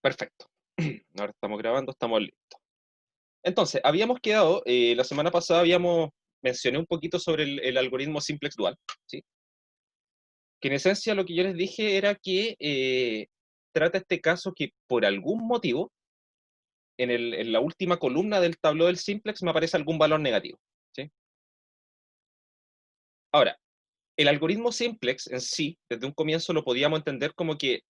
Perfecto. Ahora estamos grabando, estamos listos. Entonces, habíamos quedado, la semana pasada mencioné un poquito sobre el algoritmo simplex dual, ¿sí? Que en esencia lo que yo les dije era que trata este caso que por algún motivo, en la última columna del tablero del simplex me aparece algún valor negativo, ¿sí? Ahora, el algoritmo simplex en sí, desde un comienzo lo podíamos entender como que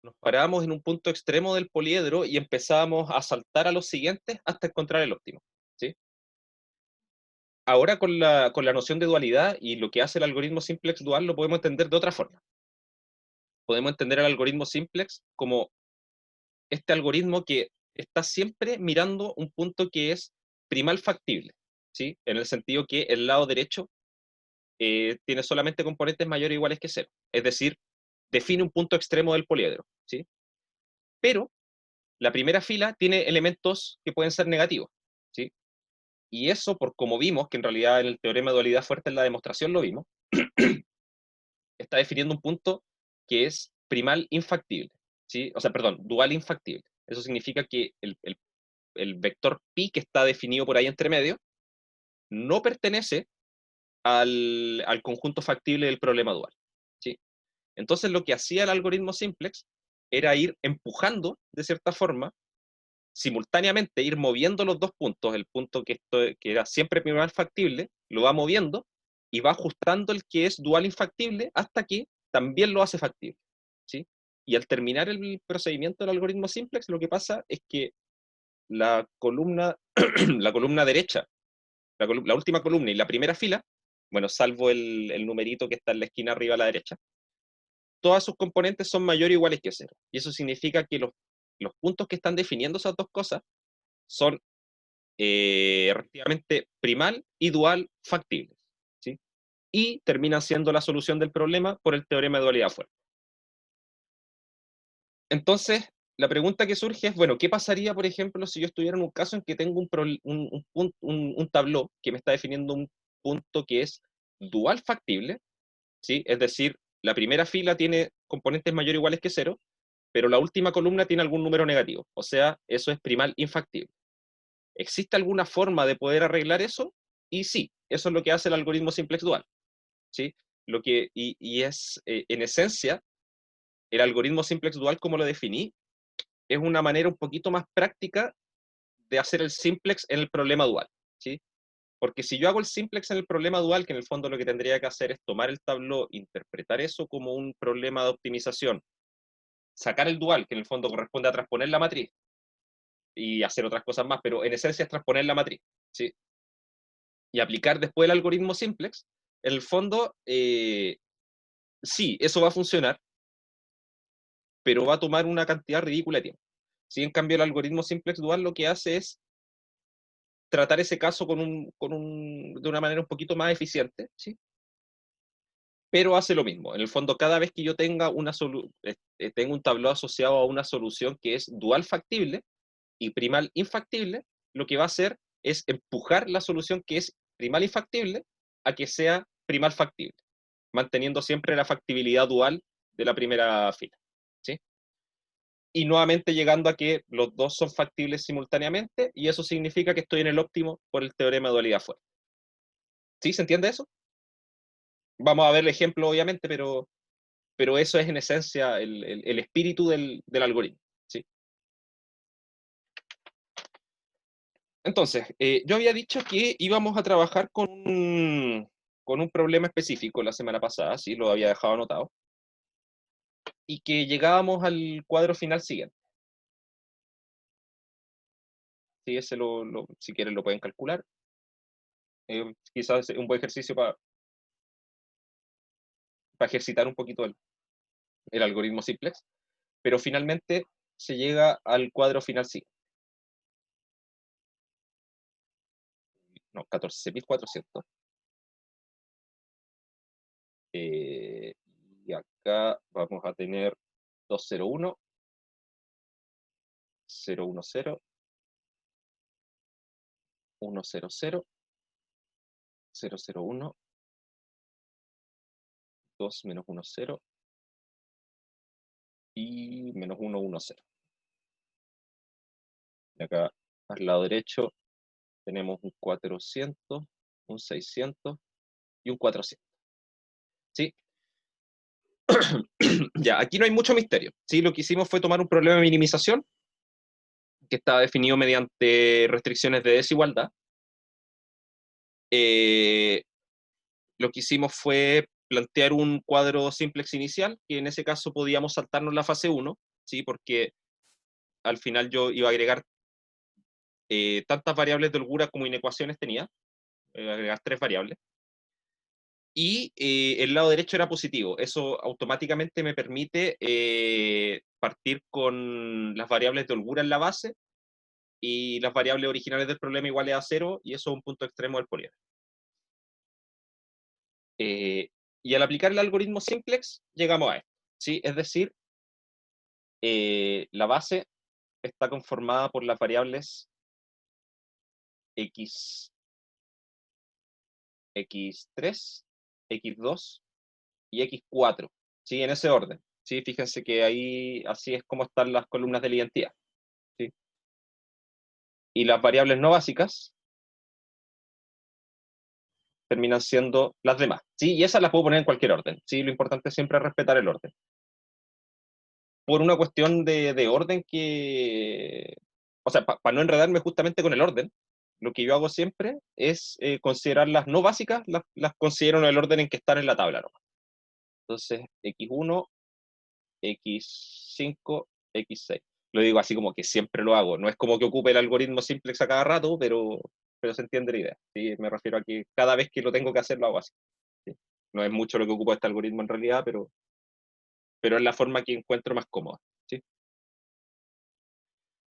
nos parábamos en un punto extremo del poliedro y empezábamos a saltar a los siguientes hasta encontrar el óptimo, ¿sí? Ahora con la noción de dualidad y lo que hace el algoritmo simplex dual lo podemos entender de otra forma. Podemos entender el algoritmo simplex como este algoritmo que está siempre mirando un punto que es primal factible, ¿sí? En el sentido que el lado derecho tiene solamente componentes mayores o iguales que cero. Es decir, define un punto extremo del poliedro, ¿sí? Pero la primera fila tiene elementos que pueden ser negativos, ¿sí? Y eso, por como vimos, que en realidad en el teorema de dualidad fuerte en la demostración lo vimos, está definiendo un punto que es primal infactible, ¿sí? O sea, perdón, dual infactible. Eso significa que el vector pi que está definido por ahí entre medio no pertenece al conjunto factible del problema dual, ¿sí? Entonces lo que hacía el algoritmo simplex era ir empujando, de cierta forma, simultáneamente ir moviendo los dos puntos, el punto que era siempre primal factible, lo va moviendo y va ajustando el que es dual infactible hasta que también lo hace factible, ¿sí? Y al terminar el procedimiento del algoritmo simplex, lo que pasa es que la columna, la columna derecha, la última columna y la primera fila, bueno, salvo el numerito que está en la esquina arriba a la derecha, todas sus componentes son mayores o iguales que cero. Y eso significa que los puntos que están definiendo esas dos cosas son respectivamente primal y dual factibles, ¿sí? Y terminan siendo la solución del problema por el teorema de dualidad fuerte. Entonces, la pregunta que surge es, bueno, ¿qué pasaría, por ejemplo, si yo estuviera en un caso en que tengo un tabló que me está definiendo un punto que es dual factible, ¿sí? Es decir, la primera fila tiene componentes mayores o iguales que cero, pero la última columna tiene algún número negativo, o sea, eso es primal infactible. ¿Existe alguna forma de poder arreglar eso? Y sí, eso es lo que hace el algoritmo simplex dual, ¿sí? Y es, en esencia, el algoritmo simplex dual, como lo definí, es una manera un poquito más práctica de hacer el simplex en el problema dual, ¿sí? Porque si yo hago el simplex en el problema dual, que en el fondo lo que tendría que hacer es tomar el tabló, interpretar eso como un problema de optimización, sacar el dual, que en el fondo corresponde a transponer la matriz, y hacer otras cosas más, pero en esencia es transponer la matriz, ¿sí? Y aplicar después el algoritmo simplex, en el fondo, sí, eso va a funcionar, pero va a tomar una cantidad ridícula de tiempo. Si en cambio el algoritmo simplex dual lo que hace es tratar ese caso de una manera un poquito más eficiente, ¿sí? Pero hace lo mismo. En el fondo, cada vez que yo tenga tengo un tablero asociado a una solución que es dual factible y primal infactible, lo que va a hacer es empujar la solución que es primal infactible a que sea primal factible, manteniendo siempre la factibilidad dual de la primera fila, ¿sí? Y nuevamente llegando a que los dos son factibles simultáneamente, y eso significa que estoy en el óptimo por el teorema de dualidad fuerte. ¿Sí? ¿Se entiende eso? Vamos a ver el ejemplo, obviamente, pero eso es en esencia el espíritu del algoritmo, ¿sí? Entonces, yo había dicho que íbamos a trabajar con un problema específico la semana pasada, sí, lo había dejado anotado, y que llegábamos al cuadro final siguiente. Sí, ese si quieren lo pueden calcular. Quizás es un buen ejercicio para ejercitar un poquito el algoritmo simplex, pero finalmente se llega al cuadro final siguiente. No, 14.400. Y acá vamos a tener 201, 010, 100, 001, 2 menos 10 y menos 110. Y acá al lado derecho tenemos un 400, un 600 y un 400. ¿Sí? Ya, aquí no hay mucho misterio. ¿Sí? Lo que hicimos fue tomar un problema de minimización que está definido mediante restricciones de desigualdad. Lo que hicimos fue plantear un cuadro simplex inicial, que en ese caso podíamos saltarnos la fase 1, ¿sí? Porque al final yo iba a agregar tantas variables de holgura como inecuaciones tenía, agregar 3 variables, y el lado derecho era positivo. Eso automáticamente me permite partir con las variables de holgura en la base y las variables originales del problema iguales a 0, y eso es un punto extremo del poliedro. Y al aplicar el algoritmo simplex, llegamos a esto, ¿sí? Es decir, la base está conformada por las variables x, x3, x2 y x4, ¿sí? En ese orden, ¿sí? Fíjense que ahí así es como están las columnas de la identidad, ¿sí? Y las variables no básicas terminan siendo las demás, ¿sí? Y esas las puedo poner en cualquier orden, ¿sí? Lo importante siempre es respetar el orden. Por una cuestión de orden que... O sea, para no enredarme justamente con el orden, lo que yo hago siempre es considerar las no básicas, las considero en el orden en que están en la tabla, ¿no? Entonces, x1, x5, x6. Lo digo así como que siempre lo hago. No es como que ocupe el algoritmo simplex a cada rato, pero se entiende la idea, ¿sí? Me refiero a que cada vez que lo tengo que hacer lo hago así, ¿sí? No es mucho lo que ocupo este algoritmo en realidad, pero es la forma que encuentro más cómoda, ¿sí?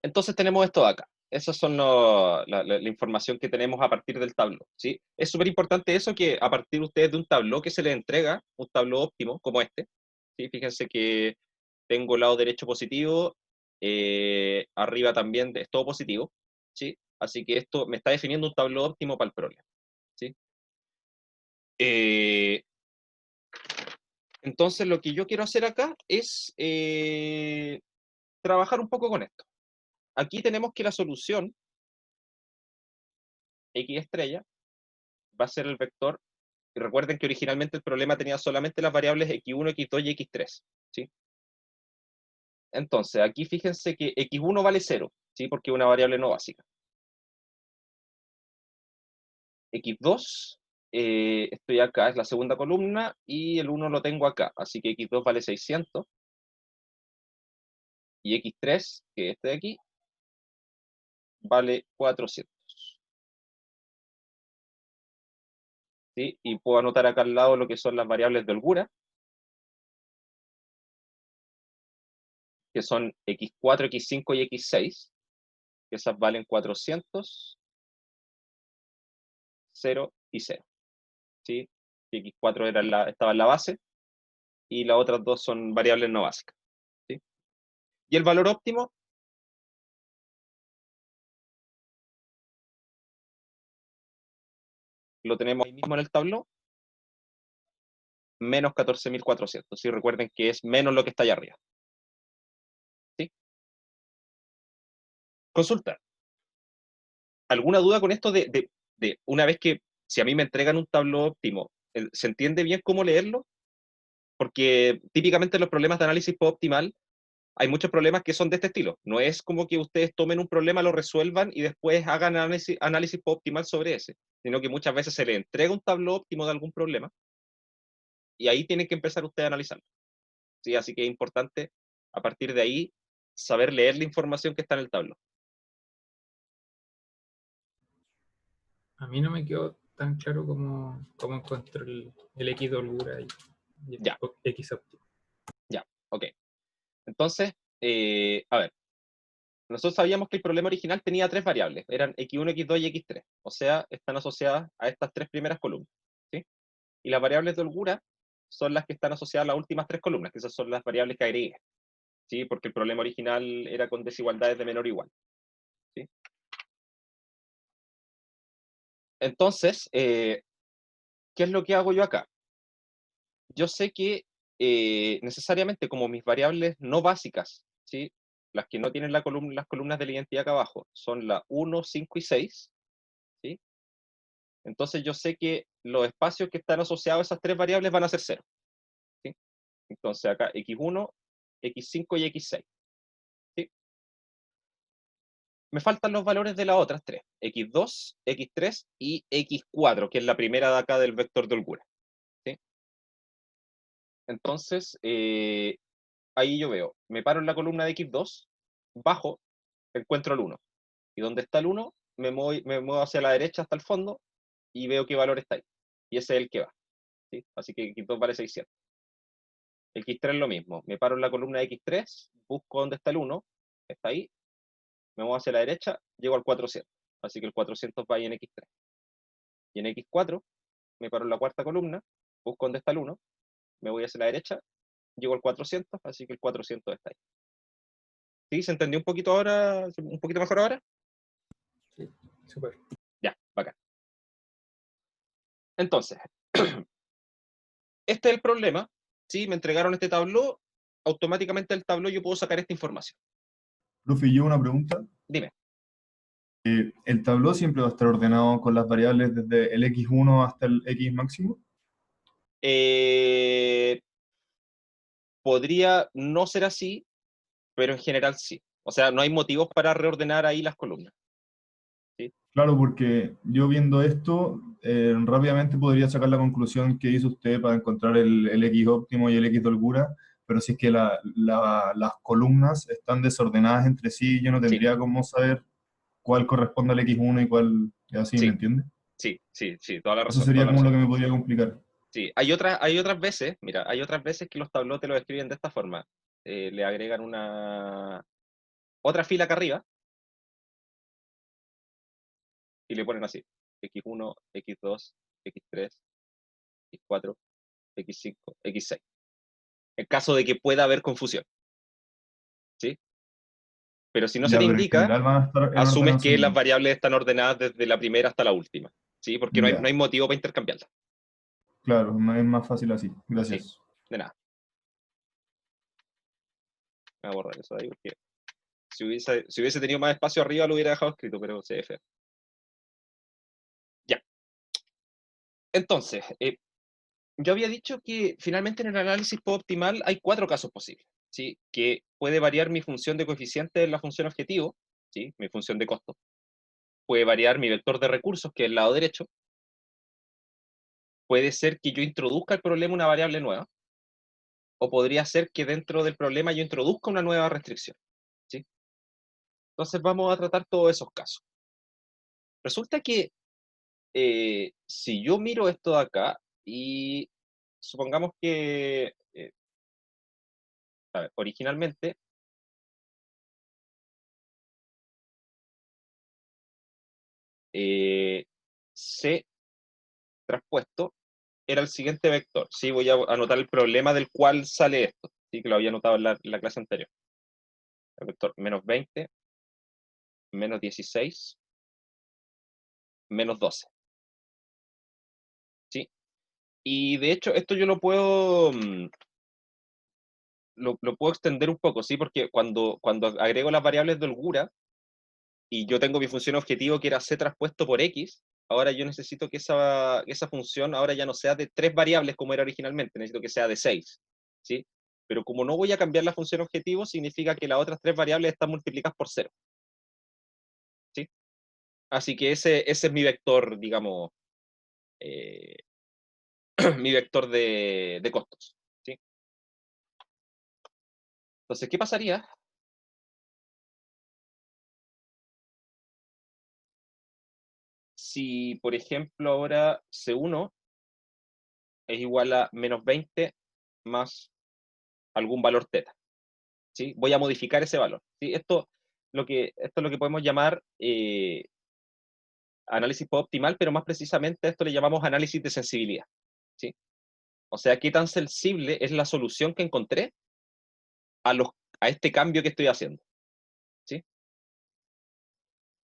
Entonces tenemos esto de acá. Esa son la información que tenemos a partir del tabló, ¿sí? Es súper importante eso, que a partir de ustedes de un tabló que se les entrega, un tabló óptimo como este, ¿sí? Fíjense que tengo el lado derecho positivo, arriba también es todo positivo, ¿sí? Así que esto me está definiendo un tabló óptimo para el problema, ¿sí? Eh, entonces lo que yo quiero hacer acá es trabajar un poco con esto. Aquí tenemos que la solución x estrella va a ser el vector. Y recuerden que originalmente el problema tenía solamente las variables x1, x2 y x3, ¿sí? Entonces, aquí fíjense que x1 vale 0, ¿sí? Porque es una variable no básica. x2, estoy acá, es la segunda columna, y el 1 lo tengo acá, así que x2 vale 600, y x3, que es este de aquí, vale 400, ¿sí? Y puedo anotar acá al lado lo que son las variables de holgura, que son x4, x5 y x6, que esas valen 400, 0 y 0, ¿sí? X4 estaba en la base, y las otras dos son variables no básicas, ¿sí? Y el valor óptimo lo tenemos ahí mismo en el tablón, menos 14.400, ¿sí? Recuerden que es menos lo que está allá arriba, ¿sí? Consulta. ¿Alguna duda con esto de una vez que, si a mí me entregan un tablón óptimo, ¿se entiende bien cómo leerlo? Porque típicamente los problemas de análisis optimal hay muchos problemas que son de este estilo. No es como que ustedes tomen un problema, lo resuelvan y después hagan análisis optimal sobre ese, sino que muchas veces se le entrega un tablón óptimo de algún problema y ahí tienen que empezar ustedes a analizarlo, ¿sí? Así que es importante, a partir de ahí, saber leer la información que está en el tablón. A mí no me quedó tan claro cómo encuentro el X de holgura y el Ya, X óptimo. ya, ok. Entonces, a ver, nosotros sabíamos que el problema original tenía 3 variables, eran x1, x2 y x3, o sea, están asociadas a estas 3 primeras columnas, ¿sí? Y las variables de holgura son las que están asociadas a las últimas 3 columnas, que esas son las variables que agregué, ¿sí? Porque el problema original era con desigualdades de menor o igual, ¿sí? Entonces, ¿qué es lo que hago yo acá? Yo sé que necesariamente como mis variables no básicas, ¿sí? las que no tienen las columnas de la identidad acá abajo, son la 1, 5 y 6, ¿sí? Entonces yo sé que los espacios que están asociados a esas tres variables van a ser 0, ¿sí? Entonces acá x1, x5 y x6, ¿sí? Me faltan los valores de las otras tres, x2, x3 y x4, que es la primera de acá del vector de holgura, ¿sí? Entonces, ahí yo veo, me paro en la columna de x2, bajo, encuentro el 1. Y donde está el 1, me muevo hacia la derecha hasta el fondo y veo qué valor está ahí. Y ese es el que va, ¿sí? Así que x2 vale 600. X3 es lo mismo. Me paro en la columna de x3, busco dónde está el 1, está ahí, me muevo hacia la derecha, llego al 400. Así que el 400 va ahí en x3. Y en x4, me paro en la cuarta columna, busco dónde está el 1, me voy hacia la derecha, llego al 400, así que el 400 está ahí. ¿Sí? ¿Se entendió un poquito ahora? ¿Un poquito mejor ahora? Sí, súper. Ya, bacán. Entonces, este es el problema. ¿Sí? Me entregaron este tableau, automáticamente del tableau yo puedo sacar esta información. Profe, yo una pregunta. Dime. ¿El tableau siempre va a estar ordenado con las variables desde el x1 hasta el x máximo? Eh, Podría no ser así, pero en general sí. O sea, no hay motivos para reordenar ahí las columnas. ¿Sí? Claro, porque yo viendo esto, rápidamente podría sacar la conclusión que hizo usted para encontrar el x óptimo y el x de holgura, pero si es que las columnas están desordenadas entre sí, yo no Sí, tendría cómo saber cuál corresponde al x1 y cuál y así, ¿me sí, entiende? sí, toda la Eso razón, toda sería la como lo razón. que me podría complicar. Sí, hay otras veces, mira, hay otras veces que los tableaux te lo escriben de esta forma. Le agregan otra fila acá arriba y le ponen así: x1, x2, x3, x4, x5, x6. En caso de que pueda haber confusión, ¿sí? Pero si no se Ya, te pero en indica, general van a estar en orden asumes que las ascendente. variables están ordenadas desde la primera hasta la última, ¿sí? Porque no hay Ya, motivo para intercambiarlas, claro, es más fácil así. ¿sí? Gracias. De nada. Voy a borrar eso de ahí porque si hubiese tenido más espacio arriba lo hubiera dejado escrito, pero se ve feo. Ya. Entonces, yo había dicho que finalmente en el análisis optimal hay 4 casos posibles, ¿sí? Que puede variar mi función de coeficiente en la función objetivo, ¿sí? Mi función de costo. Puede variar mi vector de recursos, que es el lado derecho. Puede ser que yo introduzca al problema una variable nueva, o podría ser que dentro del problema yo introduzca una nueva restricción, ¿sí? Entonces vamos a tratar todos esos casos. Resulta que si yo miro esto de acá y supongamos que, a ver, originalmente, C traspuesto era el siguiente vector, ¿sí? Voy a anotar el problema del cual sale esto, ¿sí? Que lo había anotado en la clase anterior. El vector -20, -16, -12, ¿sí? Y de hecho, esto yo lo puedo extender un poco, ¿sí? Porque cuando agrego las variables de holgura y yo tengo mi función objetivo que era c traspuesto por x, ahora yo necesito que esa función ahora ya no sea de 3 variables como era originalmente, necesito que sea de 6, ¿sí? Pero como no voy a cambiar la función objetivo, significa que las otras 3 variables están multiplicadas por 0, ¿sí? Así que ese es mi vector, digamos, eh, mi vector de costos, ¿sí? Entonces, ¿qué pasaría si, por ejemplo, ahora C1 es igual a -20 más algún valor θ? ¿Sí? Voy a modificar ese valor, ¿sí? Esto es lo que podemos llamar análisis optimal, pero más precisamente a esto le llamamos análisis de sensibilidad, ¿sí? O sea, qué tan sensible es la solución que encontré a este cambio que estoy haciendo, ¿sí?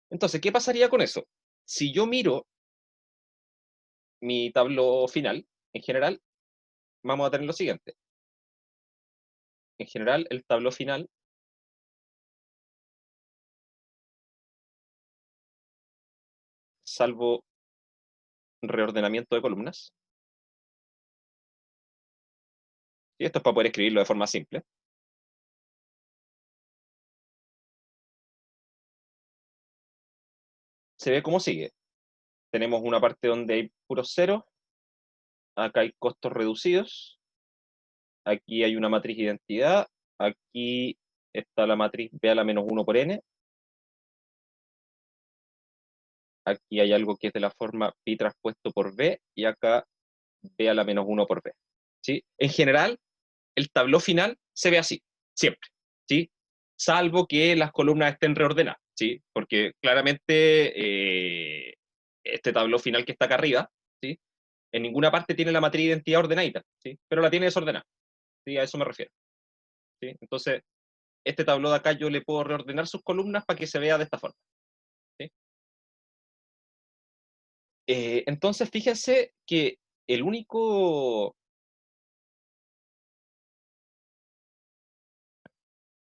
Entonces, ¿qué pasaría con eso? Si yo miro mi tableau final, en general, vamos a tener lo siguiente. En general, el tableau final salvo reordenamiento de columnas. Y esto es para poder escribirlo de forma simple. Se ve como sigue. Tenemos una parte donde hay puros ceros. Acá hay costos reducidos. Aquí hay una matriz identidad. Aquí está la matriz B a la menos 1 por N. Aquí hay algo que es de la forma pi traspuesto por B. Y acá B a la menos 1 por B. ¿Sí? En general, el tabló final se ve así, siempre. ¿Sí? Salvo que las columnas estén reordenadas. ¿Sí? Porque claramente este tabló final que está acá arriba, ¿sí? En ninguna parte tiene la matriz de identidad ordenadita, ¿sí? Pero la tiene desordenada. ¿Sí? A eso me refiero. ¿Sí? Entonces, este tabló de acá yo le puedo reordenar sus columnas para que se vea de esta forma. ¿Sí? Entonces, fíjense que el único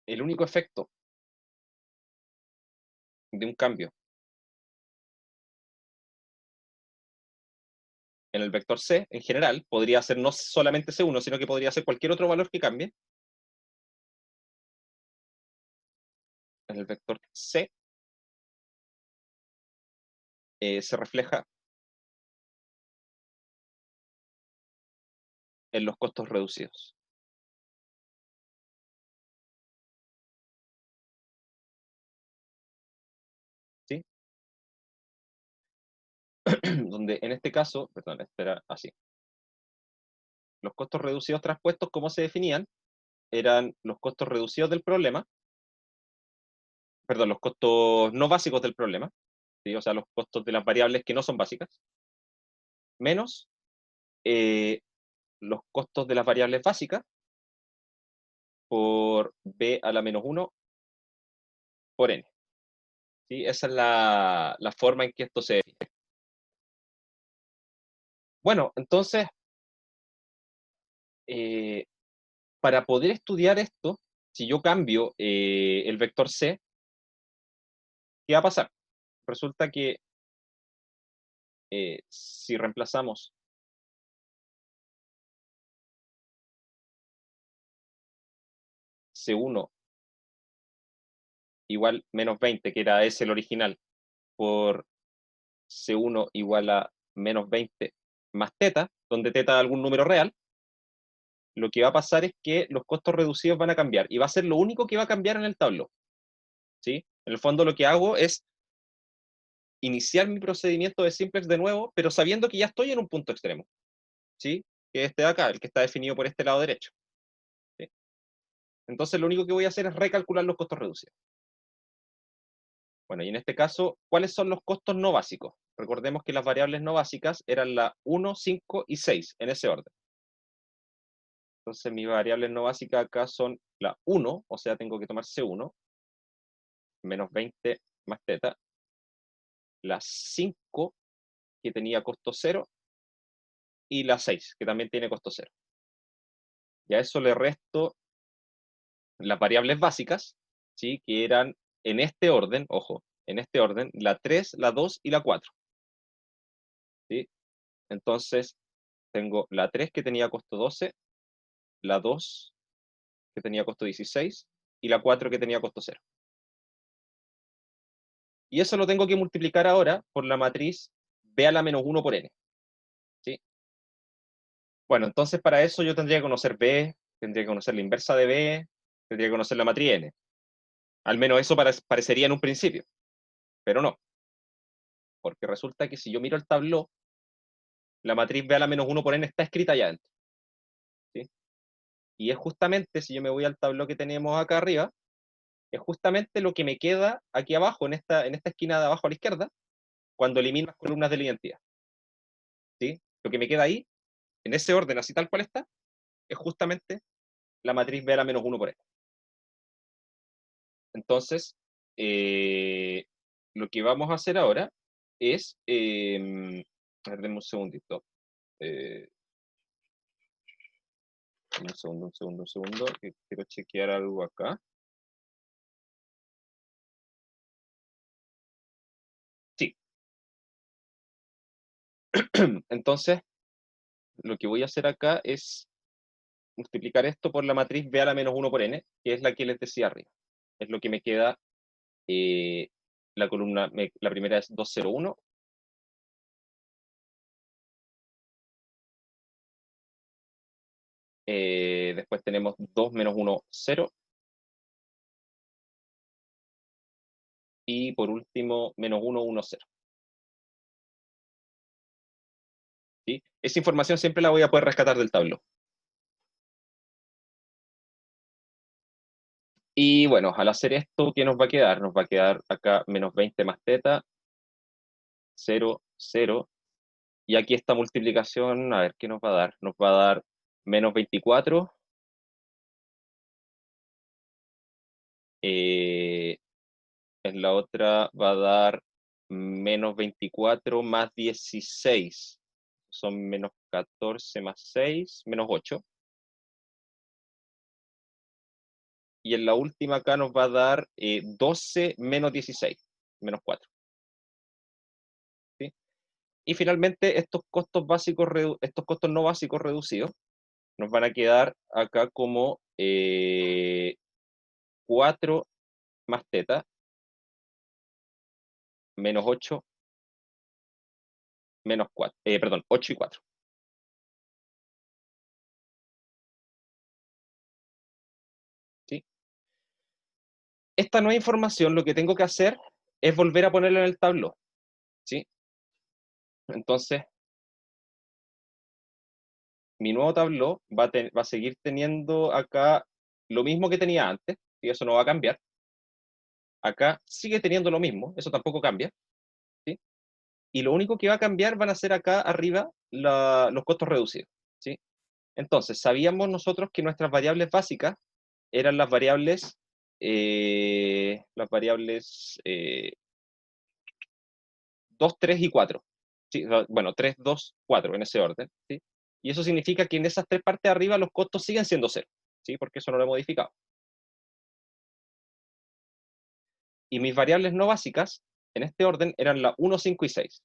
efecto de un cambio en el vector C, en general, podría ser no solamente C1, sino que podría ser cualquier otro valor que cambie. En el vector C se refleja en los costos reducidos. ¿Sí? Donde en este caso, perdón, espera, así. Los costos reducidos traspuestos, ¿cómo se definían? Eran los costos reducidos del problema, perdón, los costos no básicos del problema, ¿sí? O sea, los costos de las variables que no son básicas, menos los costos de las variables básicas por B a la menos 1 por N. ¿Sí? Esa es la forma en que esto se define. Bueno, entonces, para poder estudiar esto, si yo cambio el vector C, ¿qué va a pasar? Resulta que si reemplazamos C1 igual menos 20, que era ese el original, por C1 igual a menos 20 más teta, donde teta es algún número real, lo que va a pasar es que los costos reducidos van a cambiar, y va a ser lo único que va a cambiar en el tablero. ¿Sí? En el fondo lo que hago es iniciar mi procedimiento de simplex de nuevo, pero sabiendo que ya estoy en un punto extremo, ¿sí? Que este de acá, el que está definido por este lado derecho. ¿Sí? Entonces lo único que voy a hacer es recalcular los costos reducidos. Bueno, y en este caso, ¿cuáles son los costos no básicos? Recordemos que las variables no básicas eran la 1, 5 y 6, en ese orden. Entonces mis variables no básicas acá son la 1, o sea, tengo que tomar C1, menos 20 más teta, la 5, que tenía costo 0, y la 6, que también tiene costo 0. Y a eso le resto las variables básicas, ¿sí? Que eran en este orden, ojo, en este orden, la 3, la 2 y la 4. ¿Sí? Entonces, tengo la 3 que tenía costo 12, la 2 que tenía costo 16 y la 4 que tenía costo 0. Y eso lo tengo que multiplicar ahora por la matriz B a la menos 1 por N. ¿Sí? Bueno, entonces para eso yo tendría que conocer B, tendría que conocer la inversa de B, tendría que conocer la matriz N. Al menos eso parecería en un principio, pero no. Porque resulta que si yo miro el tabló, la matriz B a la menos 1 por N está escrita allá adentro. ¿Sí? Y es justamente, si yo me voy al tabló que tenemos acá arriba, es justamente lo que me queda aquí abajo, en esta esquina de abajo a la izquierda, cuando elimino las columnas de la identidad. ¿Sí? Lo que me queda ahí, en ese orden, así tal cual está, es justamente la matriz B a la menos 1 por N. Entonces, lo que vamos a hacer ahora es, a ver, denme un segundito. Un segundo, que quiero chequear algo acá. Sí. Entonces, lo que voy a hacer acá es multiplicar esto por la matriz B a la menos 1 por n, que es la que les decía arriba. Es lo que me queda, la columna, la primera es 201. Después tenemos 2 menos 1, 0. Y por último, menos 1, 1, 0. ¿Sí? Esa información siempre la voy a poder rescatar del tablero. Y bueno, al hacer esto, ¿qué nos va a quedar? Nos va a quedar acá menos 20 más teta, 0, 0. Y aquí esta multiplicación, a ver, ¿qué nos va a dar? Nos va a dar menos 24. En la otra va a dar menos 24 más 16. Son menos 14 más 6, menos 8. Y en la última acá nos va a dar 12 menos 16, menos 4. ¿Sí? Y finalmente estos costos básicos, estos costos no básicos reducidos, nos van a quedar acá como 4 más teta, menos 8, menos 4, perdón, 8 y 4. ¿Sí? Esta nueva información lo que tengo que hacer es volver a ponerla en el tablero. ¿Sí? Entonces, mi nuevo tablero va a seguir teniendo acá lo mismo que tenía antes, y eso no va a cambiar. Acá sigue teniendo lo mismo, eso tampoco cambia. ¿Sí? Y lo único que va a cambiar van a ser acá arriba los costos reducidos. ¿Sí? Entonces, sabíamos nosotros que nuestras variables básicas eran las variables 2, 3 y 4. ¿Sí? Bueno, 3, 2, 4 en ese orden. ¿Sí? Y eso significa que en esas tres partes de arriba los costos siguen siendo 0, ¿sí? Porque eso no lo he modificado. Y mis variables no básicas, en este orden, eran la 1, 5 y 6.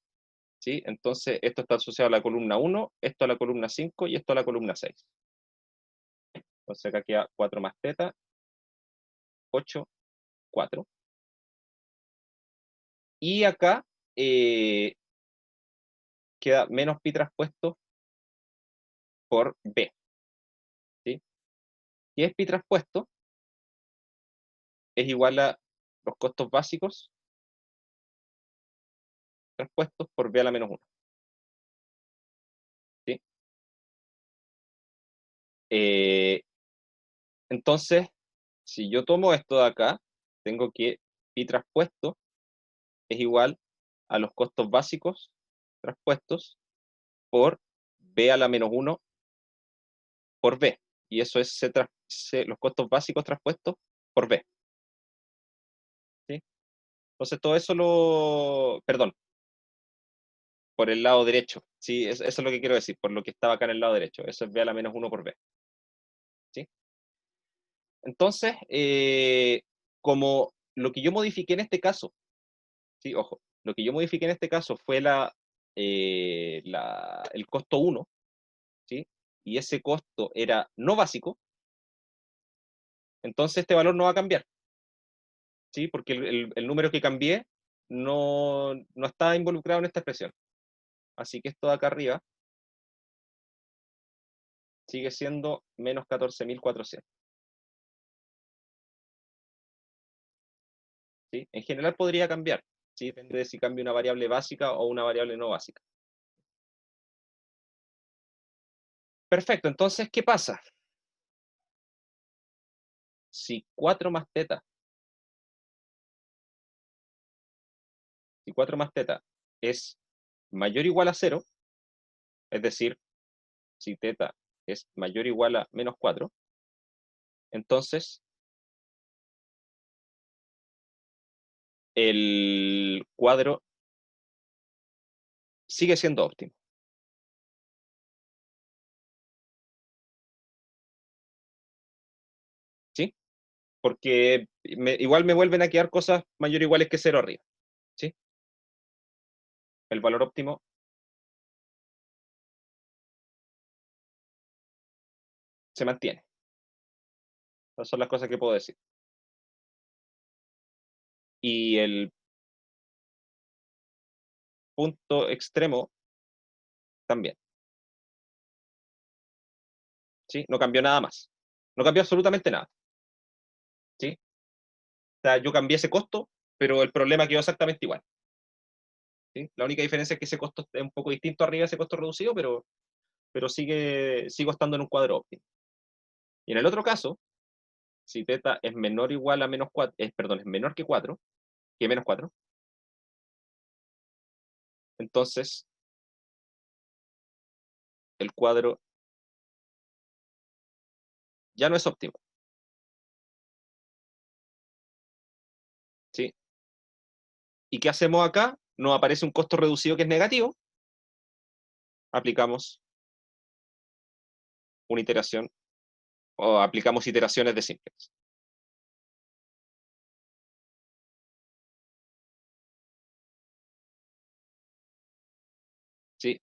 ¿Sí? Entonces, esto está asociado a la columna 1, esto a la columna 5 y esto a la columna 6. Entonces acá queda 4 más teta, 8, 4. Y acá queda menos pi traspuesto por b. ¿Sí? Y es pi traspuesto es igual a los costos básicos traspuestos por b a la menos 1. ¿Sí? Entonces, si yo tomo esto de acá, tengo que pi traspuesto es igual a los costos básicos traspuestos por b a la menos 1 por b. Y eso es los costos básicos traspuestos por b. ¿Sí? Entonces todo eso perdón, por el lado derecho. ¿Sí? Eso es lo que quiero decir, por lo que estaba acá en el lado derecho. Eso es b a la menos 1 por b. ¿Sí? Entonces, como lo que yo modifiqué en este caso, ¿sí? Ojo, lo que yo modifiqué en este caso fue el costo 1, ¿sí? Y ese costo era no básico, entonces este valor no va a cambiar, ¿sí? Porque el número que cambié no está involucrado en esta expresión. Así que esto de acá arriba sigue siendo menos 14.400. ¿Sí? En general podría cambiar, ¿sí? Depende de si cambia una variable básica o una variable no básica. Perfecto, entonces, ¿qué pasa? Si 4 más teta, es mayor o igual a 0, es decir, si teta es mayor o igual a menos 4, entonces el cuadro sigue siendo óptimo. ¿Sí? Porque igual me vuelven a quedar cosas mayor o iguales que 0 arriba. ¿Sí? El valor óptimo se mantiene. Esas son las cosas que puedo decir. Y el punto extremo también. ¿Sí? No cambió nada más. No cambió absolutamente nada. ¿Sí? O sea, yo cambié ese costo, pero el problema quedó exactamente igual. ¿Sí? La única diferencia es que ese costo es un poco distinto arriba de ese costo reducido, pero sigo estando en un cuadro óptimo. Y en el otro caso, si θ es menor o igual a menos 4, perdón, es menor que 4, que menos 4, entonces el cuadro ya no es óptimo. ¿Sí? ¿Y qué hacemos acá? Nos aparece un costo reducido que es negativo. Aplicamos una iteración o aplicamos iteraciones de simplex. ¿Sí?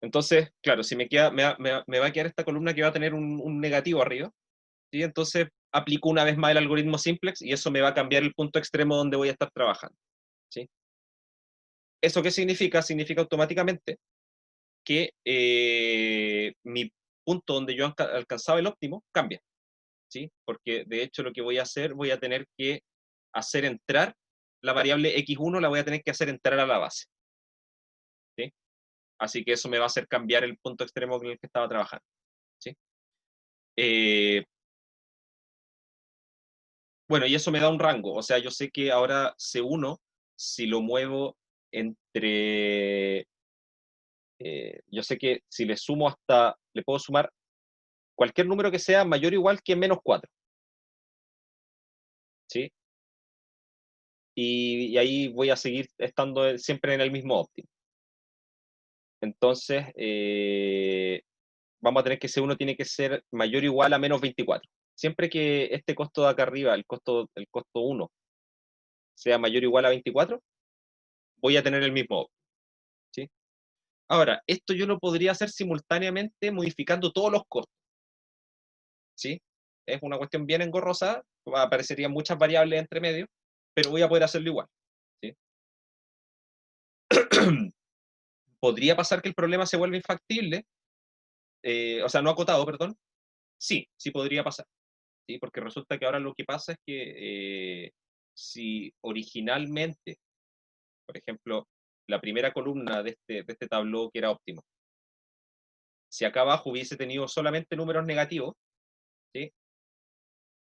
Entonces, claro, si me va a quedar esta columna que va a tener un negativo arriba, ¿sí? Entonces aplico una vez más el algoritmo simplex y eso me va a cambiar el punto extremo donde voy a estar trabajando. ¿Sí? ¿Eso qué significa? Significa automáticamente que mi punto donde yo alcanzaba el óptimo cambia. ¿Sí? Porque de hecho lo que voy a hacer, voy a tener que hacer entrar la variable x1, la voy a tener que hacer entrar a la base. ¿Sí? Así que eso me va a hacer cambiar el punto extremo con el que estaba trabajando. ¿Sí? Bueno, y eso me da un rango. O sea, yo sé que ahora C1, si lo muevo entre... yo sé que si le sumo le puedo sumar cualquier número que sea mayor o igual que menos 4. ¿Sí? Y ahí voy a seguir estando siempre en el mismo óptimo. Entonces, vamos a tener que C1 tiene que ser mayor o igual a menos 24. Siempre que este costo de acá arriba, el costo 1, sea mayor o igual a 24, voy a tener el mismo óptimo. ¿Sí? Ahora, esto yo lo podría hacer simultáneamente modificando todos los costos. ¿Sí? Es una cuestión bien engorrosa, aparecerían muchas variables entre medio, pero voy a poder hacerlo igual. ¿Sí? ¿Podría pasar que el problema se vuelva infactible? O sea, no acotado, perdón. Sí, sí podría pasar. ¿Sí? Porque resulta que ahora lo que pasa es que si originalmente, por ejemplo, la primera columna de este tablero que era óptimo, si acá abajo hubiese tenido solamente números negativos, ¿sí?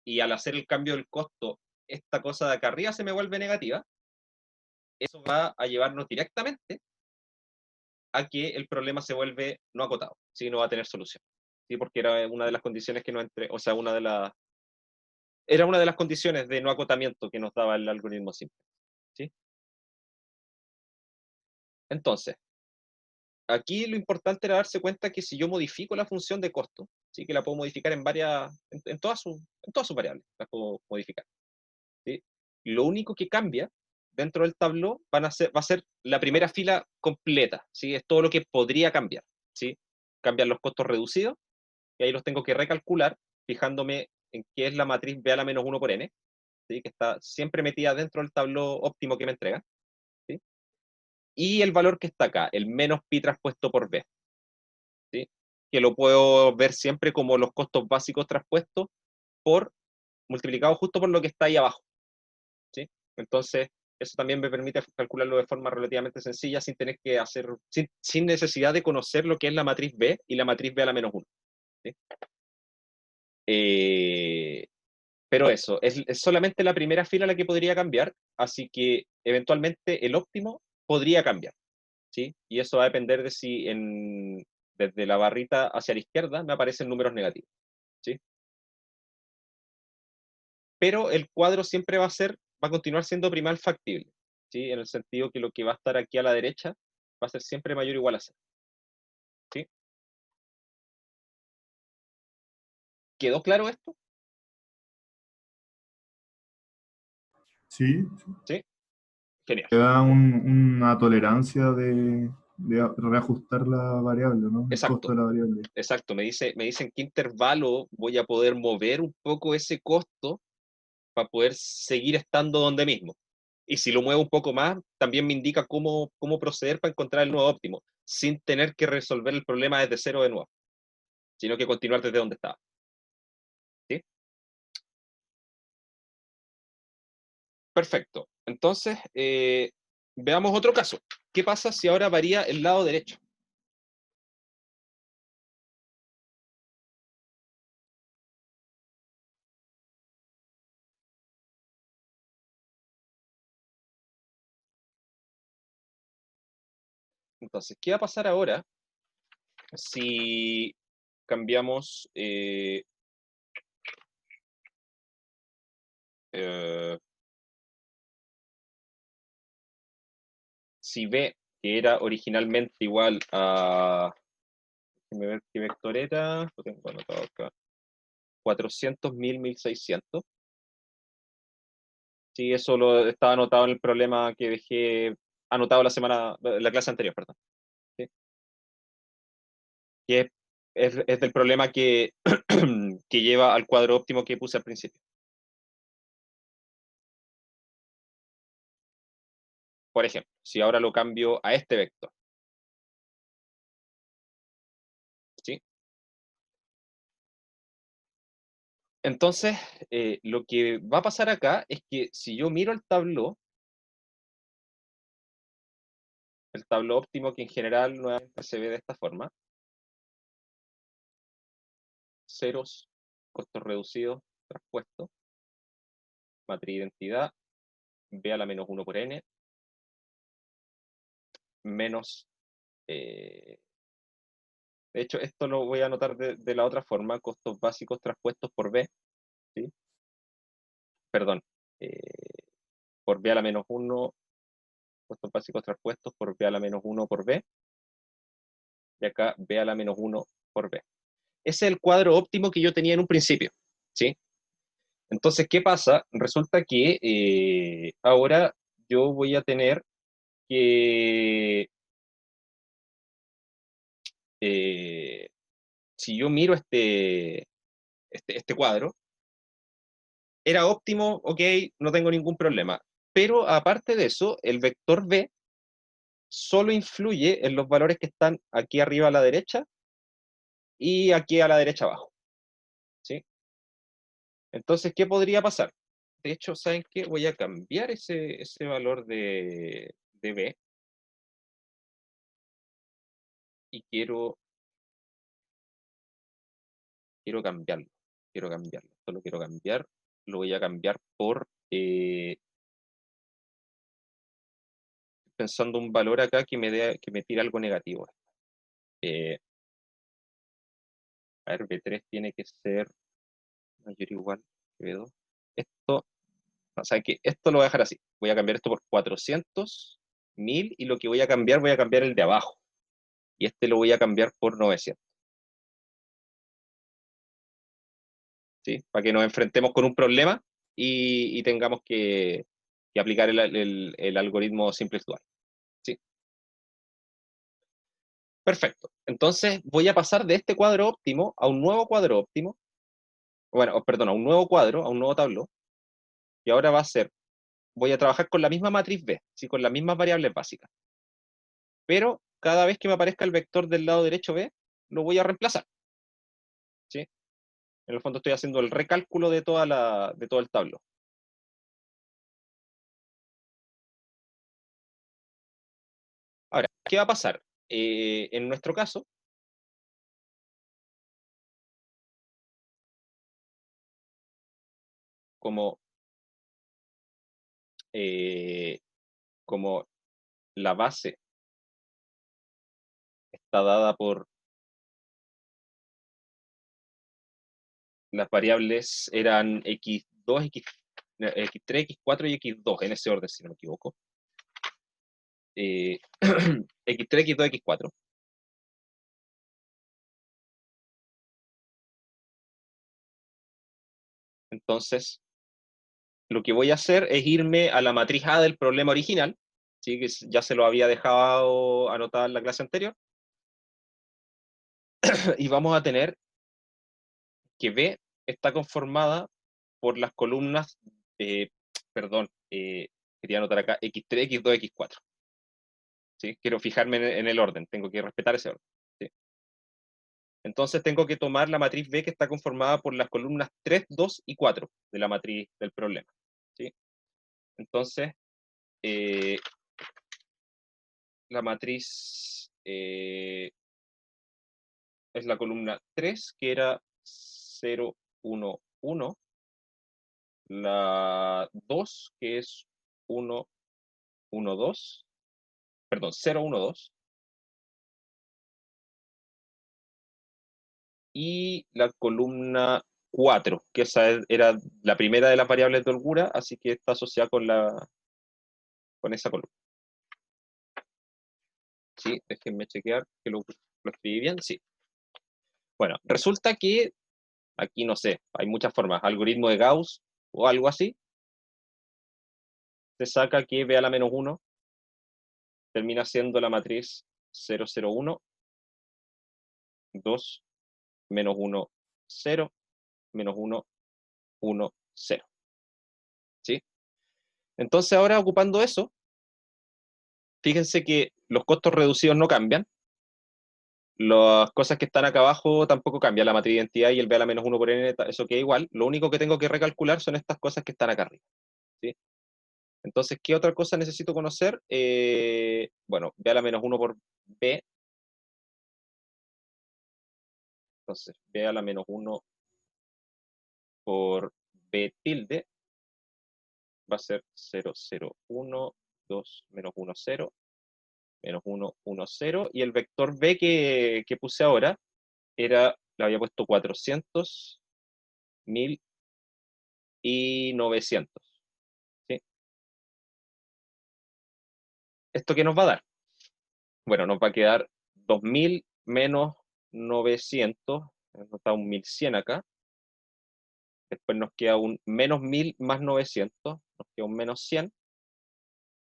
Y al hacer el cambio del costo, esta cosa de acá arriba se me vuelve negativa, eso va a llevarnos directamente a que el problema se vuelve no acotado, ¿sí? No va a tener solución. ¿Sí? Porque era una de las condiciones que no entre, o sea, era una de las condiciones de no acotamiento que nos daba el algoritmo simple. ¿Sí? Entonces, aquí lo importante era darse cuenta que si yo modifico la función de costo, ¿sí? Que la puedo modificar en todas sus variables, las puedo modificar. ¿Sí? Lo único que cambia dentro del tablero va a ser la primera fila completa, ¿sí? Es todo lo que podría cambiar, ¿sí? Cambian los costos reducidos, y ahí los tengo que recalcular, fijándome en qué es la matriz B a la menos 1 por n, ¿sí? Que está siempre metida dentro del tablero óptimo que me entrega, ¿sí? Y el valor que está acá, el menos pi traspuesto por B, ¿sí? Que lo puedo ver siempre como los costos básicos traspuestos por multiplicado justo por lo que está ahí abajo. ¿Sí? Entonces, eso también me permite calcularlo de forma relativamente sencilla sin tener que hacer, sin necesidad de conocer lo que es la matriz B y la matriz B a la menos 1. ¿Sí? Pero eso, es solamente la primera fila la que podría cambiar, así que eventualmente el óptimo podría cambiar. ¿Sí? Y eso va a depender de si desde la barrita hacia la izquierda me aparecen números negativos. ¿Sí? Pero el cuadro siempre va a continuar siendo primal factible, ¿sí? En el sentido que lo que va a estar aquí a la derecha va a ser siempre mayor o igual a 0. ¿Sí? ¿Quedó claro esto? Sí, ¿Sí? Genial. te da una tolerancia reajustar la variable, ¿no? El Exacto. costo de la variable. Exacto, me dice en qué intervalo voy a poder mover un poco ese costo para poder seguir estando donde mismo. Y si lo muevo un poco más, también me indica cómo proceder para encontrar el nuevo óptimo, sin tener que resolver el problema desde cero de nuevo, sino que continuar desde donde estaba. ¿Sí? Perfecto. Entonces, veamos otro caso. ¿Qué pasa si ahora varía el lado derecho? Entonces, ¿qué va a pasar ahora si cambiamos si B, que era originalmente igual a, déjame ver qué vector era, lo tengo anotado acá, 400, 1000, 1600. Sí, eso lo estaba anotado en el problema que dejé anotado la clase anterior, perdón. ¿Sí? Y es del problema que, que lleva al cuadro óptimo que puse al principio. Por ejemplo, si ahora lo cambio a este vector, ¿sí? Entonces, lo que va a pasar acá es que si yo miro el tablo óptimo, que en general nuevamente se ve de esta forma, ceros, costos reducidos, traspuesto, matriz identidad, B a la menos 1 por n, menos, de hecho, esto lo voy a anotar de la otra forma, costos básicos traspuestos por B, ¿sí? Perdón, por B a la menos 1, costos básicos traspuestos por B a la menos 1 por B, y acá B a la menos 1 por B. Ese es el cuadro óptimo que yo tenía en un principio, ¿sí? Entonces, ¿qué pasa? Resulta que ahora yo voy a tener que, si yo miro este cuadro, era óptimo, ok, no tengo ningún problema. Pero aparte de eso, el vector B solo influye en los valores que están aquí arriba a la derecha y aquí a la derecha abajo, ¿sí? Entonces, ¿qué podría pasar? De hecho, ¿saben qué? Voy a cambiar ese valor de B y quiero cambiarlo. Quiero cambiarlo. Esto lo quiero cambiar. Lo voy a cambiar por, pensando un valor acá que me tire algo negativo. Eh, a ver, B3 tiene que ser mayor o igual que B2. Esto, o sea que esto lo voy a dejar así. Voy a cambiar esto por 400, 1000 y lo que voy a cambiar el de abajo. Y este lo voy a cambiar por 900. ¿Sí? Para que nos enfrentemos con un problema y tengamos que aplicar el algoritmo simplex dual. ¿Sí? Perfecto. Entonces voy a pasar de este cuadro óptimo a un nuevo cuadro óptimo, bueno, perdón, a un nuevo cuadro, a un nuevo tabló, y ahora va a ser, voy a trabajar con la misma matriz B, ¿sí? Con las mismas variables básicas, pero cada vez que me aparezca el vector del lado derecho B, lo voy a reemplazar, ¿sí? En el fondo estoy haciendo el recálculo de de todo el tabló. Ahora, ¿qué va a pasar? En nuestro caso, como, eh, como la base está dada por las variables, eran x2, x3, x4 y x2, en ese orden, si no me equivoco. x3, x2, x4. Entonces, lo que voy a hacer es irme a la matriz A del problema original, ¿sí? Que ya se lo había dejado anotado en la clase anterior. Y vamos a tener que B está conformada por las columnas, perdón, quería anotar acá, x3, x2, x4. ¿Sí? Quiero fijarme en el orden, tengo que respetar ese orden. ¿Sí? Entonces tengo que tomar la matriz B que está conformada por las columnas 3, 2 y 4 de la matriz del problema. ¿Sí? Entonces, la matriz es la columna 3, que era 0, 1, 1. La 2, que es 1, 1, 2. Perdón, 0, 1, 2. Y la columna 4, que esa era la primera de las variables de holgura, así que está asociada con esa columna. Sí, déjenme chequear que lo escribí bien. Sí. Bueno, resulta que aquí no sé, hay muchas formas, algoritmo de Gauss o algo así. Se saca que B a la menos 1 termina siendo la matriz 0, 0, 1, 2, menos 1, 0, menos 1, 1, 0. ¿Sí? Entonces ahora ocupando eso, fíjense que los costos reducidos no cambian. Las cosas que están acá abajo tampoco cambian, la matriz de identidad y el B a la menos 1 por n, eso queda igual. Lo único que tengo que recalcular son estas cosas que están acá arriba. ¿Sí? Entonces, ¿qué otra cosa necesito conocer? Bueno, B a la menos 1 por B. Entonces, B a la menos 1 por B tilde va a ser 0, 0, 1, 2, menos 1, 0, menos 1, 1, 0. Y el vector B que puse ahora era, le había puesto 400, 1000 y 900. ¿Sí? ¿Esto qué nos va a dar? Bueno, nos va a quedar 2000 menos 900, nos da un 1100 acá. Después nos queda un menos 1000 más 900, nos queda un menos 100.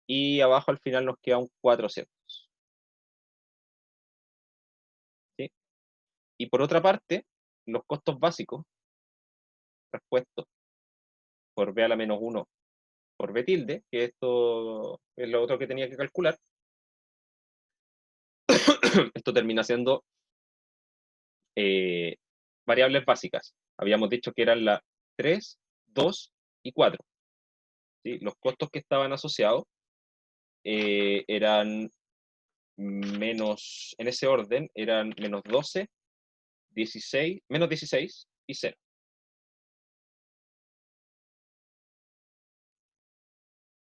Y abajo al final nos queda un 400. ¿Sí? Y por otra parte, los costos básicos, respuestos por B a la menos 1 por B tilde, que esto es lo otro que tenía que calcular, esto termina siendo variables básicas. Habíamos dicho que eran la 3, 2 y 4. ¿Sí? Los costos que estaban asociados eran menos, en ese orden, eran menos 12, 16, menos 16 y 0.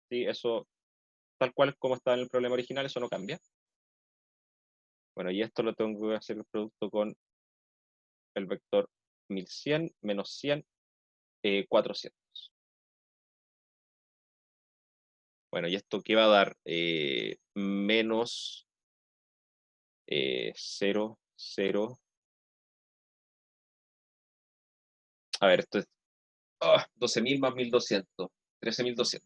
¿Sí? Eso, tal cual como estaba en el problema original, eso no cambia. Bueno, y esto lo tengo que hacer el producto con el vector 1100 menos 100, 400. Bueno, y esto qué va a dar menos 0, 0. A ver, esto es 12.000 más 1200, 13.200.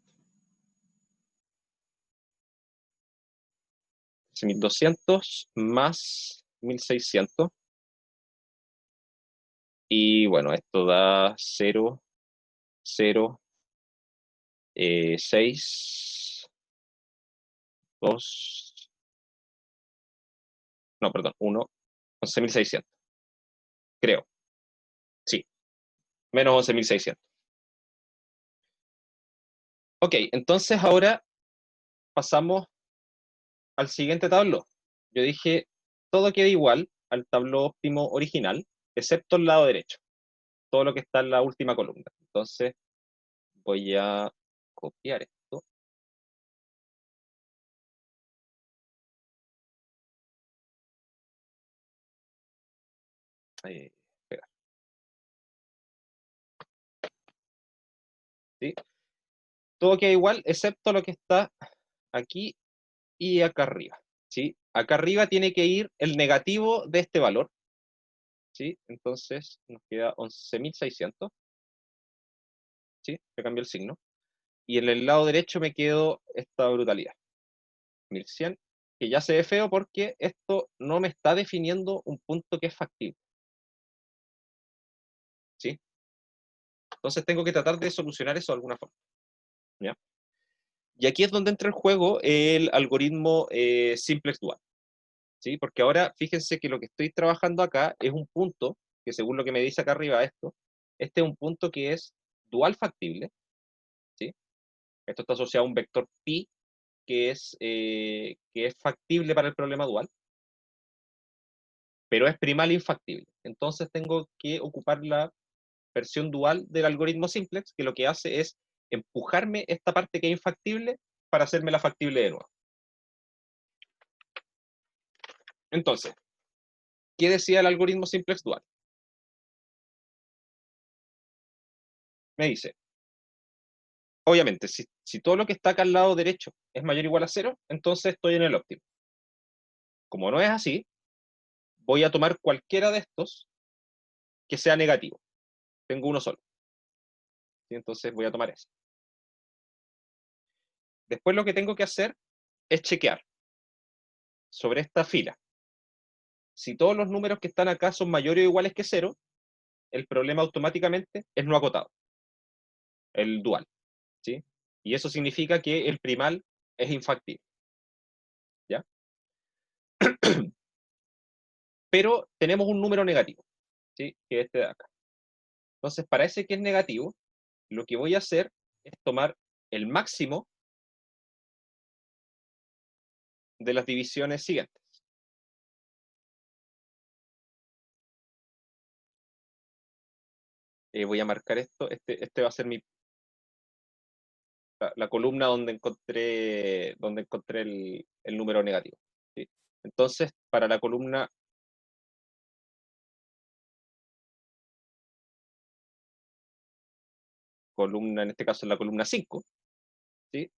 13.200 más 1.600. Y bueno, esto da 0, 0, 6, 2, no, perdón, 1, 11.600. Creo. Sí, menos 11.600. Ok, entonces ahora pasamos al siguiente tabló. Yo dije, todo queda igual al tabló óptimo original, excepto el lado derecho, todo lo que está en la última columna. Entonces voy a copiar esto. Pegar. ¿Sí? Todo queda igual, excepto lo que está aquí y acá arriba. ¿Sí? Acá arriba tiene que ir el negativo de este valor. ¿Sí? Entonces nos queda 11.600. ¿Sí? Le cambio el signo. Y en el lado derecho me quedo esta brutalidad. 1100, que ya se ve feo porque esto no me está definiendo un punto que es factible. ¿Sí? Entonces tengo que tratar de solucionar eso de alguna forma. ¿Ya? Y aquí es donde entra en juego el algoritmo simplex dual. ¿Sí? Porque ahora fíjense que lo que estoy trabajando acá es un punto, que según lo que me dice acá arriba este es un punto que es dual factible. ¿Sí? Esto está asociado a un vector pi que es factible para el problema dual, pero es primal infactible. Entonces tengo que ocupar la versión dual del algoritmo simplex, que lo que hace es empujarme esta parte que es infactible para hacerme la factible de nuevo. Entonces, ¿qué decía el algoritmo simplex dual? Me dice, obviamente, si todo lo que está acá al lado derecho es mayor o igual a 0, entonces estoy en el óptimo. Como no es así, voy a tomar cualquiera de estos que sea negativo. Tengo uno solo. ¿Sí? Entonces voy a tomar ese. Después lo que tengo que hacer es chequear sobre esta fila. Si todos los números que están acá son mayores o iguales que 0, el problema automáticamente es no acotado, el dual. ¿Sí? Y eso significa que el primal es infactible. ¿Ya? Pero tenemos un número negativo, ¿sí? Que es este de acá. Entonces, para ese que es negativo, lo que voy a hacer es tomar el máximo de las divisiones siguientes. Voy a marcar esto. Este va a ser la columna donde encontré el número negativo. ¿Sí? Entonces, para la columna en este caso es la columna 5, ¿sí?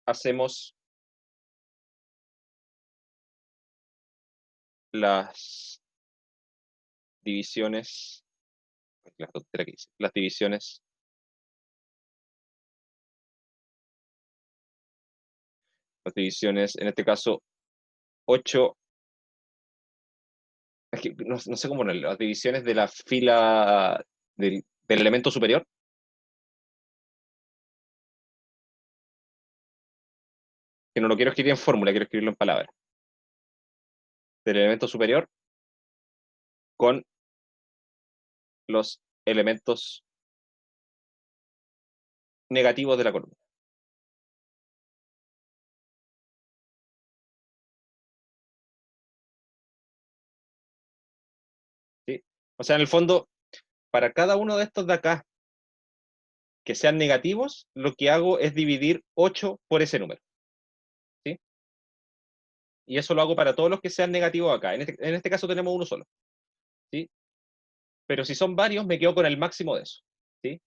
Hacemos las divisiones, las divisiones, en este caso 8, es que no sé cómo ponerlo, las divisiones de la fila del elemento superior. Que no lo quiero escribir en fórmula, quiero escribirlo en palabras. Del elemento superior con los elementos negativos de la columna. ¿Sí? O sea, en el fondo, para cada uno de estos de acá que sean negativos, lo que hago es dividir 8 por ese número. ¿Sí? Y eso lo hago para todos los que sean negativos acá. En este caso tenemos uno solo. ¿Sí? Pero si son varios, me quedo con el máximo de eso. ¿Sí?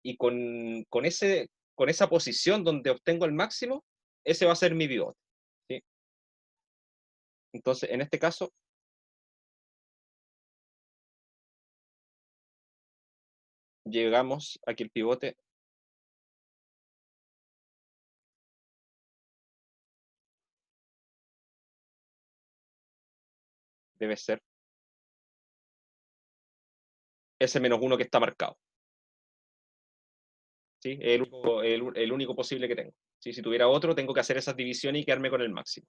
Y con esa posición donde obtengo el máximo, ese va a ser mi pivote. ¿Sí? Entonces, en este caso, llegamos a que el pivote debe ser ese -1 que está marcado. ¿Sí? Es el único posible que tengo. ¿Sí? Si tuviera otro, tengo que hacer esas divisiones y quedarme con el máximo.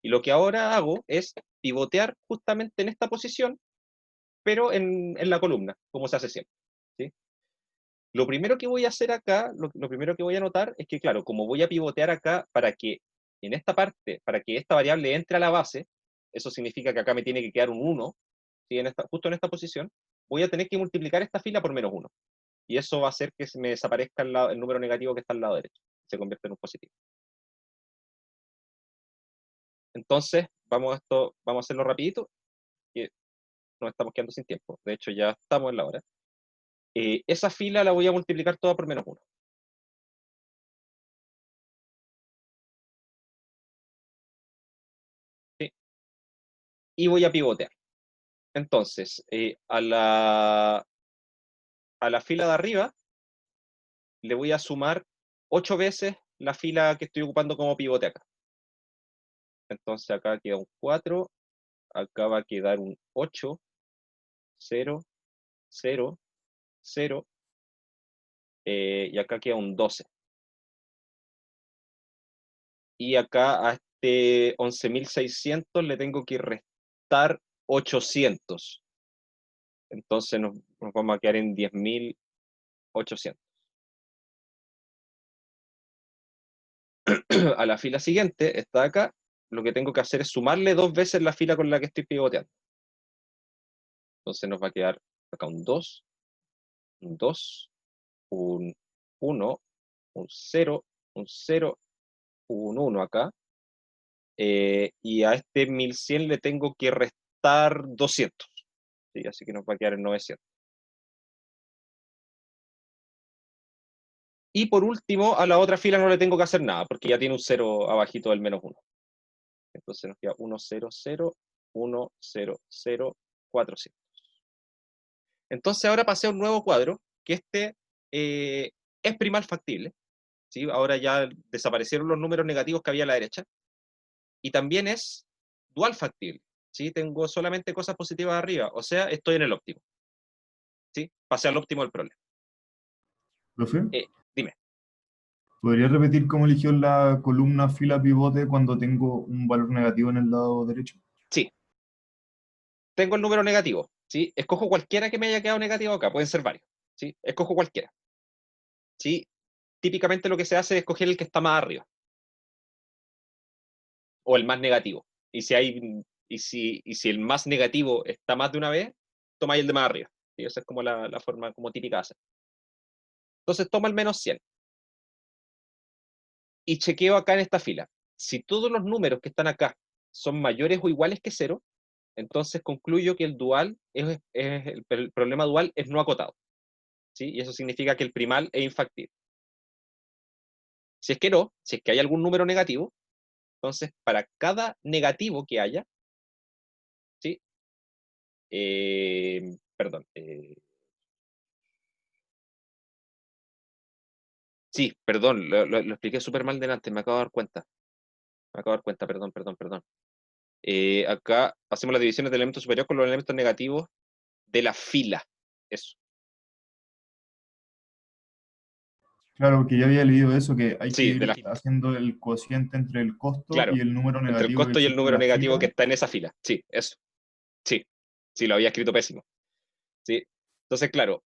Y lo que ahora hago es pivotear justamente en esta posición, pero en la columna, como se hace siempre. ¿Sí? Lo primero que voy a hacer acá, lo primero que voy a notar es que, claro, como voy a pivotear acá para que en esta parte, para que esta variable entre a la base, eso significa que acá me tiene que quedar un 1, ¿sí? Justo en esta posición, voy a tener que multiplicar esta fila por -1. Y eso va a hacer que se me desaparezca el número negativo que está al lado derecho. Se convierte en un positivo. Entonces, vamos a hacerlo rapidito, que nos estamos quedando sin tiempo. De hecho, ya estamos en la hora. Esa fila la voy a multiplicar toda por -1. ¿Sí? Y voy a pivotear. Entonces, a la fila de arriba le voy a sumar 8 veces la fila que estoy ocupando como pivote acá. Entonces acá queda un 4, acá va a quedar un 8, 0, 0, 0, y acá queda un 12. Y acá a este 11.600 le tengo que restar 800. Entonces nos vamos a quedar en 10.800. A la fila siguiente, está acá, lo que tengo que hacer es sumarle 2 veces la fila con la que estoy pivoteando. Entonces nos va a quedar acá un 2, un 2, un 1, un 0, un 0, un 1 acá. Y a este 1100 le tengo que restar 200. ¿Sí? Así que nos va a quedar en 900. Y por último, a la otra fila no le tengo que hacer nada, porque ya tiene un 0 abajito del -1. Entonces nos queda 1, 0, 0, 1, 0, 0, 400. Entonces ahora pasé a un nuevo cuadro, que es primal factible. ¿Sí? Ahora ya desaparecieron los números negativos que había a la derecha. Y también es dual factible. ¿Sí? Tengo solamente cosas positivas arriba, o sea, estoy en el óptimo. ¿Sí? Pasé al óptimo del problema. ¿Profe? Dime. ¿Podría repetir cómo eligió la columna fila pivote cuando tengo un valor negativo en el lado derecho? Sí, tengo el número negativo. ¿Sí? Escojo cualquiera que me haya quedado negativo acá, pueden ser varios. ¿Sí? Escojo cualquiera. ¿Sí? Típicamente lo que se hace es escoger el que está más arriba. O el más negativo. Y si el más negativo está más de una vez, tomáis el de más arriba. ¿Sí? Esa es como la forma como típica de hacer. Entonces toma el -100. Y chequeo acá en esta fila. Si todos los números que están acá son mayores o iguales que 0, entonces concluyo que el dual el problema dual es no acotado. ¿Sí? Y eso significa que el primal es infactible. Si es que no, si es que hay algún número negativo, entonces para cada negativo que haya, ¿sí? Perdón. Sí, perdón, lo expliqué súper mal delante, me acabo de dar cuenta. Perdón. Acá hacemos las divisiones del elemento superior con los elementos negativos de la fila. Eso. Claro, porque ya había leído eso, que hay que Sí, ir haciendo el cociente entre el costo claro, y el número entre el negativo que costo y el existe en número la negativo que fila. está en esa fila. Sí, eso. Sí, lo había escrito pésimo. ¿Sí? Entonces, claro,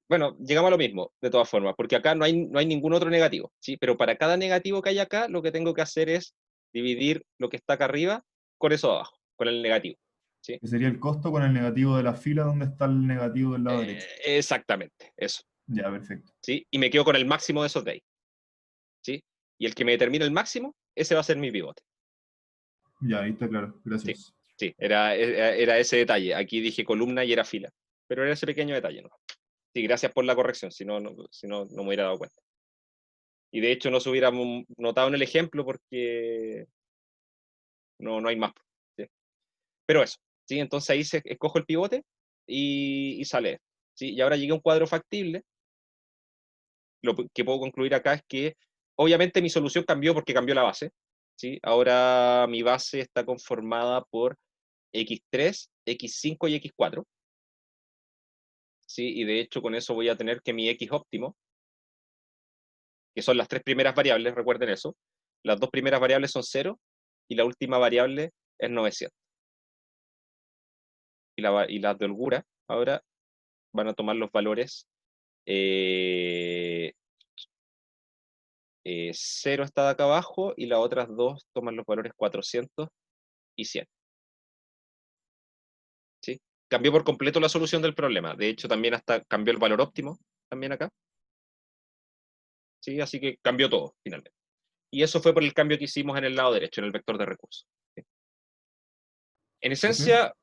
bueno, llegamos a lo mismo, de todas formas, porque acá no hay ningún otro negativo, ¿sí? Pero para cada negativo que hay acá, lo que tengo que hacer es dividir lo que está acá arriba con eso de abajo, con el negativo, ¿sí? Que sería el costo con el negativo de la fila donde está el negativo del lado derecho. Exactamente, eso, Ya, perfecto. ¿sí? Y me quedo con el máximo de esos de ahí, ¿sí? Y el que me determine el máximo, ese va a ser mi pivote, Ya, ahí está claro. ¿sí? Gracias. Sí, era ese detalle. Aquí dije columna y era fila, pero era ese pequeño detalle, ¿no? Sí, gracias por la corrección, si no me hubiera dado cuenta. Y de hecho no se hubiera notado en el ejemplo porque no hay más. ¿Sí? Pero eso, ¿sí? Entonces ahí escojo el pivote y sale esto, ¿sí? Y ahora llegué a un cuadro factible. Lo que puedo concluir acá es que obviamente mi solución cambió porque cambió la base, ¿sí? Ahora mi base está conformada por x3, x5 y x4, ¿sí? Y de hecho con eso voy a tener que mi x óptimo, que son las 3 primeras variables, recuerden eso, las 2 primeras variables son 0 y la última variable es 900. Y las de holgura ahora van a tomar los valores 0 está de acá abajo y las otras dos toman los valores 400 y 100. ¿Sí? Cambió por completo la solución del problema. De hecho, también hasta cambió el valor óptimo también acá. ¿Sí? Así que cambió todo finalmente. Y eso fue por el cambio que hicimos en el lado derecho, en el vector de recursos. ¿Sí? En ¿Profe? esencia,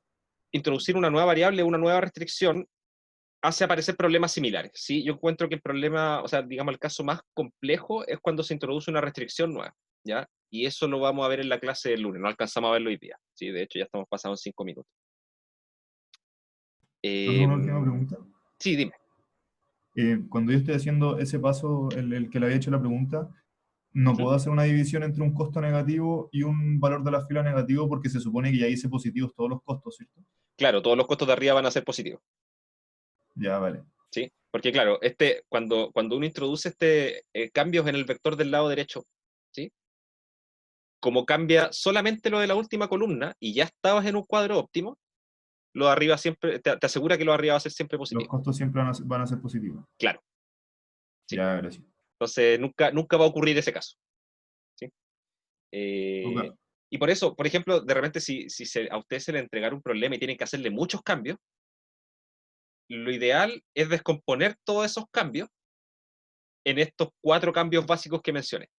introducir una nueva variable, una nueva restricción, hace aparecer problemas similares. ¿Sí? Yo encuentro que el problema, o sea, digamos, el caso más complejo es cuando se introduce una restricción nueva, ¿ya? Y eso lo vamos a ver en la clase del lunes, no alcanzamos a verlo hoy día, ¿sí? De hecho, ya estamos pasados en 5 minutos. ¿Profe, una última pregunta? Sí, dime. Cuando yo estoy haciendo ese paso, el que le había hecho la pregunta, no Ujú. puedo hacer una división entre un costo negativo y un valor de la fila negativo porque se supone que ya hice positivos todos los costos, ¿cierto? Claro, todos los costos de arriba van a ser positivos, Ya, vale. ¿sí? Porque claro, cuando uno introduce cambios en el vector del lado derecho, ¿sí? Como cambia solamente lo de la última columna y ya estabas en un cuadro óptimo, lo de arriba siempre, te asegura que lo de arriba va a ser siempre Los positivo. costos siempre van a ser positivos. Claro, sí. Ya, gracias. Entonces nunca va a ocurrir ese caso, ¿sí? Ok. Y por eso, por ejemplo, de repente si a usted se le entregara un problema y tienen que hacerle muchos cambios, lo ideal es descomponer todos esos cambios en estos 4 cambios básicos que mencioné,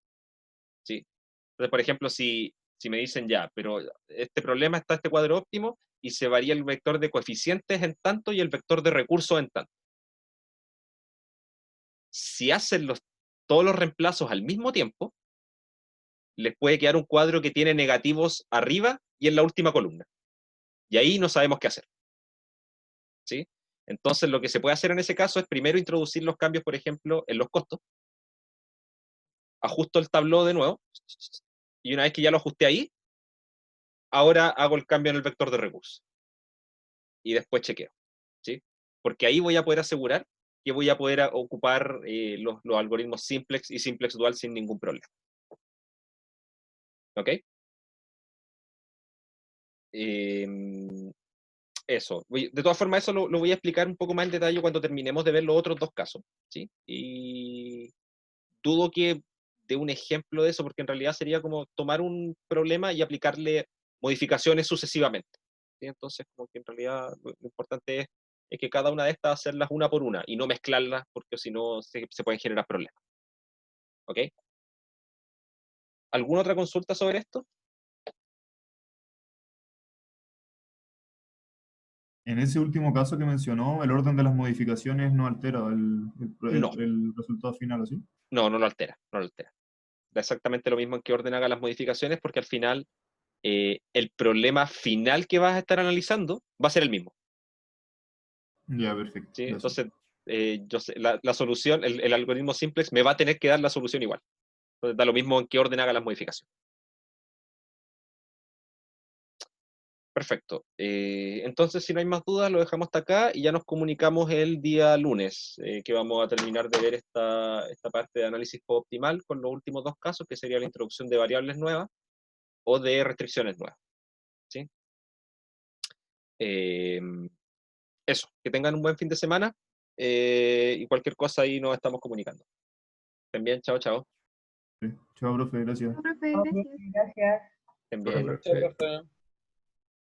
¿sí? Entonces, por ejemplo, si me dicen ya, pero este problema está este cuadro óptimo y se varía el vector de coeficientes en tanto y el vector de recursos en tanto. Si hacen todos los reemplazos al mismo tiempo, les puede quedar un cuadro que tiene negativos arriba y en la última columna. Y ahí no sabemos qué hacer, ¿sí? Entonces, lo que se puede hacer en ese caso es primero introducir los cambios, por ejemplo, en los costos. Ajusto el tablero de nuevo. Y una vez que ya lo ajusté ahí, ahora hago el cambio en el vector de recursos. Y después chequeo, ¿sí? Porque ahí voy a poder asegurar que voy a poder ocupar los algoritmos simplex y simplex dual sin ningún problema. ¿Ok? Eso. De todas formas, eso lo voy a explicar un poco más en detalle cuando terminemos de ver los otros 2 casos, ¿sí? Y dudo que dé un ejemplo de eso, porque en realidad sería como tomar un problema y aplicarle modificaciones sucesivamente, ¿sí? Entonces, como que en realidad lo importante es que cada una de estas hacerlas una por una y no mezclarlas, porque si no se pueden generar problemas. ¿Ok? ¿Alguna otra consulta sobre esto? En ese último caso que mencionó, el orden de las modificaciones no altera No, el resultado final, ¿así? no lo altera, no lo altera. Da exactamente lo mismo en qué orden haga las modificaciones, porque al final el problema final que vas a estar analizando va a ser el mismo, Ya, perfecto. ¿sí? Gracias. Entonces, la solución, el algoritmo simplex me va a tener que dar la solución igual. Entonces, da lo mismo en qué orden haga las modificaciones. Perfecto. Entonces, si no hay más dudas, lo dejamos hasta acá y ya nos comunicamos el día lunes, que vamos a terminar de ver esta parte de análisis optimal con los últimos 2 casos, que sería la introducción de variables nuevas o de restricciones nuevas, ¿sí? Eh, Eso, que tengan un buen fin de semana y cualquier cosa ahí nos estamos comunicando. Estén bien, chao, chao. Sí. Chao, profe, gracias. Profe, Ok, gracias. gracias. Estén Bueno, bien. profe. Profe.